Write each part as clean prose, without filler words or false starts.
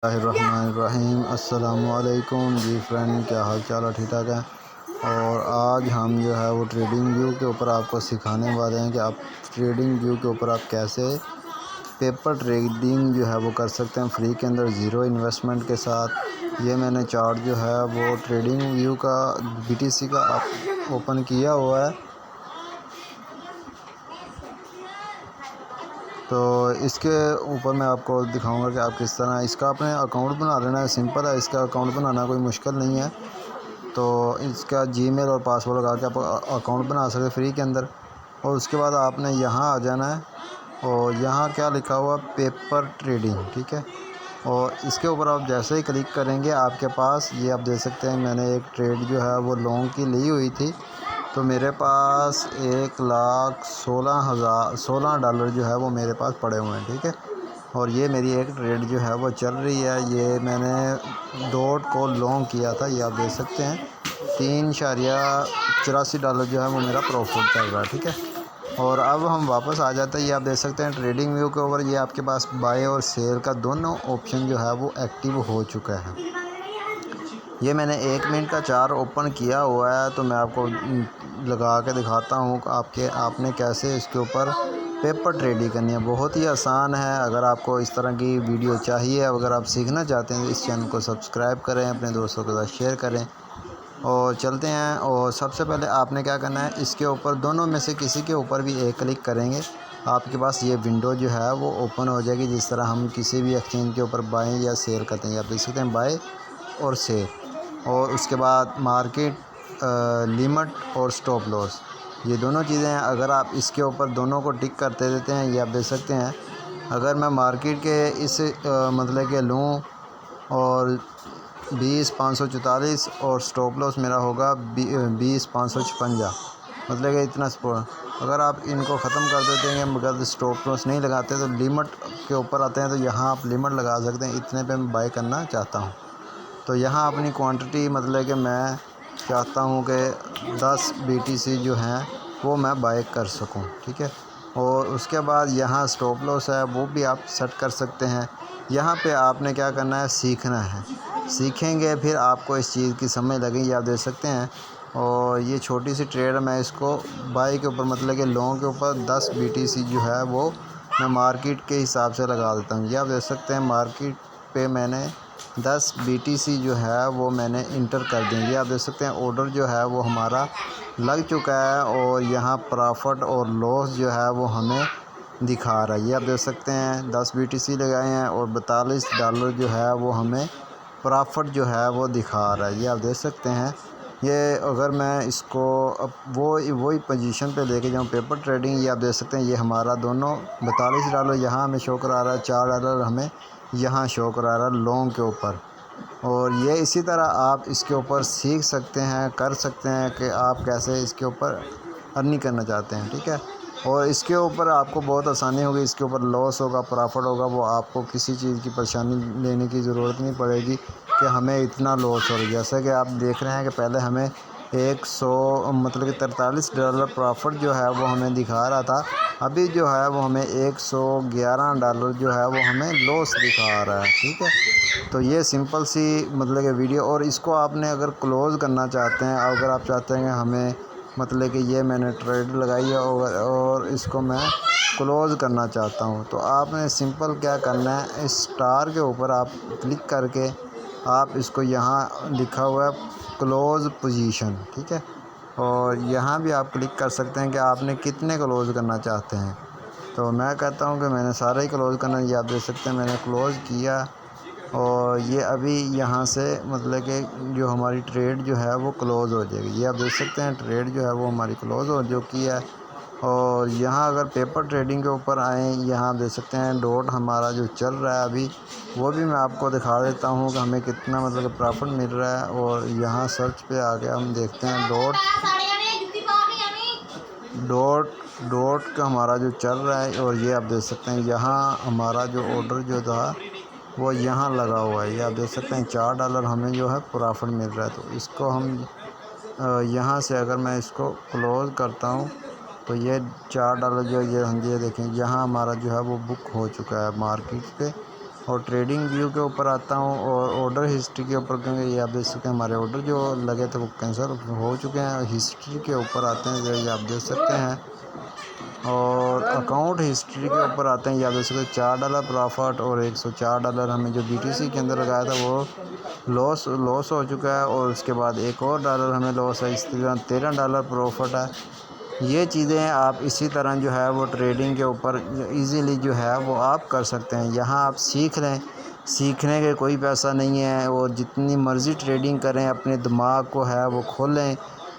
बिस्मिल्लाहिर्रहमानिर्रहीम। अस्सलामुअलैकुम जी फ्रेंड, क्या हाल चाल है? ठीक ठाक है। और आज हम जो है वो ट्रेडिंग व्यू के ऊपर आपको सिखाने वाले हैं कि आप ट्रेडिंग व्यू के ऊपर आप कैसे पेपर ट्रेडिंग जो है वो कर सकते हैं फ्री के अंदर ज़ीरो इन्वेस्टमेंट के साथ। ये मैंने चार्ट जो है वो ट्रेडिंग व्यू का BTC का ओपन किया हुआ है। तो इसके ऊपर मैं आपको दिखाऊंगा कि आप किस तरह इसका अपने अकाउंट बना लेना है। सिंपल है, इसका अकाउंट बनाना कोई मुश्किल नहीं है। तो इसका जीमेल और पासवर्ड लगा के आप अकाउंट बना सकते हैं फ्री के अंदर। और उसके बाद आपने यहाँ आ जाना है और यहाँ क्या लिखा हुआ, पेपर ट्रेडिंग, ठीक है। और इसके ऊपर आप जैसे ही क्लिक करेंगे आपके पास ये आप देख सकते हैं, मैंने एक ट्रेड जो है वो लॉन्ग की ली हुई थी। तो मेरे पास 1,16,016 डॉलर जो है वो मेरे पास पड़े हुए हैं, ठीक है। और ये मेरी एक ट्रेड जो है वो चल रही है। ये मैंने डॉट को लॉन्ग किया था, ये आप देख सकते हैं। 3.84 डॉलर जो है वो मेरा प्रॉफिट चल रहा है, ठीक है। और अब हम वापस आ जाते हैं, ये आप देख सकते हैं ट्रेडिंग व्यू के ऊपर। ये आपके पास बाय और सेल का दोनों ऑप्शन जो है वो एक्टिव हो चुका है। ये मैंने 1 मिनट का चार्ट ओपन किया हुआ है, तो मैं आपको लगा के दिखाता हूँ आपने कैसे इसके ऊपर पेपर ट्रेडिंग करनी है। बहुत ही आसान है। अगर आपको इस तरह की वीडियो चाहिए, अगर आप सीखना चाहते हैं तो इस चैनल को सब्सक्राइब करें, अपने दोस्तों के साथ शेयर करें। और चलते हैं। और सबसे पहले आपने क्या करना है, इसके ऊपर दोनों में से किसी के ऊपर भी एक क्लिक करेंगे, आपके पास ये विंडो जो है वो ओपन हो जाएगी। जिस तरह हम किसी भी एक्सचेंज के ऊपर बाय या सेल करते हैं, आप देख सकते हैं बाय और सेल। और उसके बाद मार्केट लिमिट और स्टॉप लॉस, ये दोनों चीज़ें हैं। अगर आप इसके ऊपर दोनों को टिक करते देते हैं, ये आप देख सकते हैं। अगर मैं मार्केट के इस मतलब के लूँ और 20,544 और स्टॉप लॉस मेरा होगा 20,556, मतलब कि इतना सपोर्ट। अगर आप इनको ख़त्म कर देते हैं, मगर स्टॉप लॉस नहीं लगाते तो लिमिट के ऊपर आते हैं, तो यहाँ आप लिमिट लगा सकते हैं, इतने पे मैं बाय करना चाहता हूँ। तो यहाँ अपनी क्वांटिटी मतलब कि मैं चाहता हूँ कि 10 BTC जो हैं वो मैं बाय कर सकूँ, ठीक है। और उसके बाद यहाँ स्टॉप लॉस है, वो भी आप सेट कर सकते हैं। यहाँ पे आपने क्या करना है, सीखना है। सीखेंगे फिर आपको इस चीज़ की समझ लगेगी, आप देख सकते हैं। और ये छोटी सी ट्रेड मैं इसको बाय के ऊपर मतलब कि लॉन्ग के ऊपर 10 BTC जो है वो मैं मार्केट के हिसाब से लगा देता हूँ। ये आप देख सकते हैं मार्केट पे मैंने 10 BTC जो है वो मैंने इंटर कर देंगे। आप देख सकते हैं ऑर्डर जो है वो हमारा लग चुका है और यहाँ प्रॉफिट और लॉस जो है वो हमें दिखा रहा है। ये आप देख सकते हैं 10 BTC लगाए हैं और 42 डॉलर जो है वो हमें प्रॉफिट जो है वो दिखा रहा है। ये आप देख सकते हैं। ये अगर मैं इसको अब वही पोजीशन पे लेके जाऊँ पेपर ट्रेडिंग, ये आप देख सकते हैं ये हमारा दोनों 42 डॉलर यहाँ हमें शो करा रहा है, 4 डॉलर हमें यहाँ शो करा रहा है लॉन्ग के ऊपर। और ये इसी तरह आप इसके ऊपर सीख सकते हैं, कर सकते हैं कि आप कैसे इसके ऊपर अर्निंग करना चाहते हैं, ठीक है। और इसके ऊपर आपको बहुत आसानी होगी। इसके ऊपर लॉस होगा, प्रॉफिट होगा, वो आपको किसी चीज़ की परेशानी लेने की ज़रूरत नहीं पड़ेगी कि हमें इतना लॉस हो रहा है। जैसे कि आप देख रहे हैं कि पहले हमें 100 मतलब कि 43 डॉलर प्रॉफिट जो है वो हमें दिखा रहा था, अभी जो है वो हमें 111 डॉलर जो है वो हमें लॉस दिखा रहा है, ठीक है। तो ये सिंपल सी मतलब कि वीडियो। और इसको आपने अगर क्लोज़ करना चाहते हैं, अगर आप चाहते हैं कि हमें मतलब कि ये मैंने ट्रेड लगाई है और इसको मैं क्लोज़ करना चाहता हूँ, तो आपने सिंपल क्या करना है, इस स्टार के ऊपर आप क्लिक करके आप इसको यहाँ लिखा हुआ है क्लोज़ पोजीशन, ठीक है। और यहाँ भी आप क्लिक कर सकते हैं कि आपने कितने क्लोज़ करना चाहते हैं। तो मैं कहता हूँ कि मैंने सारा ही क्लोज़ करना। ये आप देख सकते हैं मैंने क्लोज़ किया और ये अभी यहाँ से मतलब कि जो हमारी ट्रेड जो है वो क्लोज़ हो जाएगी। ये आप देख सकते हैं ट्रेड जो है वो हमारी क्लोज़ हो चुकी है। और यहाँ अगर पेपर ट्रेडिंग के ऊपर आएँ, यहाँ आप देख सकते हैं डॉट हमारा जो चल रहा है अभी, वो भी मैं आपको दिखा देता हूँ कि हमें कितना मतलब प्रॉफिट मिल रहा है। और यहाँ सर्च पे आ गया, हम देखते हैं डॉट डॉट का हमारा जो चल रहा है। और ये आप देख सकते हैं यहाँ हमारा जो ऑर्डर जो था वो यहाँ लगा हुआ है। ये आप देख सकते हैं 4 डॉलर हमें जो है प्रॉफिट मिल रहा है। तो इसको हम यहाँ से अगर मैं इसको क्लोज़ करता हूँ तो ये 4 डॉलर जो ये हम ये देखें यहाँ हमारा जो है वो बुक हो चुका है मार्केट पे। और ट्रेडिंग व्यू के ऊपर आता हूँ और ऑर्डर हिस्ट्री के ऊपर, क्योंकि ये आप देख सकते हैं हमारे ऑर्डर जो लगे थे वो कैंसिल हो चुके हैं। हिस्ट्री के ऊपर आते हैं, जो ये आप देख सकते हैं, और अकाउंट हिस्ट्री के ऊपर आते हैं। ये आप देख सकते हैं $4 प्रॉफिट और $104 हमें जो BTC के अंदर लगाया था वो लॉस हो चुका है, और उसके बाद एक और डॉलर हमें लॉस है। इस तरह $13 प्रॉफिट है। ये चीज़ें आप इसी तरह जो है वो ट्रेडिंग के ऊपर इजीली जो है वो आप कर सकते हैं। यहाँ आप सीख लें, सीखने के कोई पैसा नहीं है, और जितनी मर्ज़ी ट्रेडिंग करें, अपने दिमाग को है वो खोलें।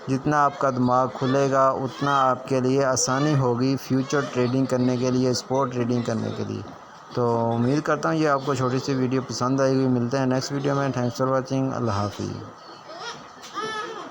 जितना आपका दिमाग खुलेगा उतना आपके लिए आसानी होगी फ्यूचर ट्रेडिंग करने के लिए, स्पॉट ट्रेडिंग करने के लिए। तो उम्मीद करता हूँ ये आपको छोटी सी वीडियो पसंद आएगी। मिलते हैं नेक्स्ट वीडियो में। Thanks for watching. अल्लाह हाफ़िज़।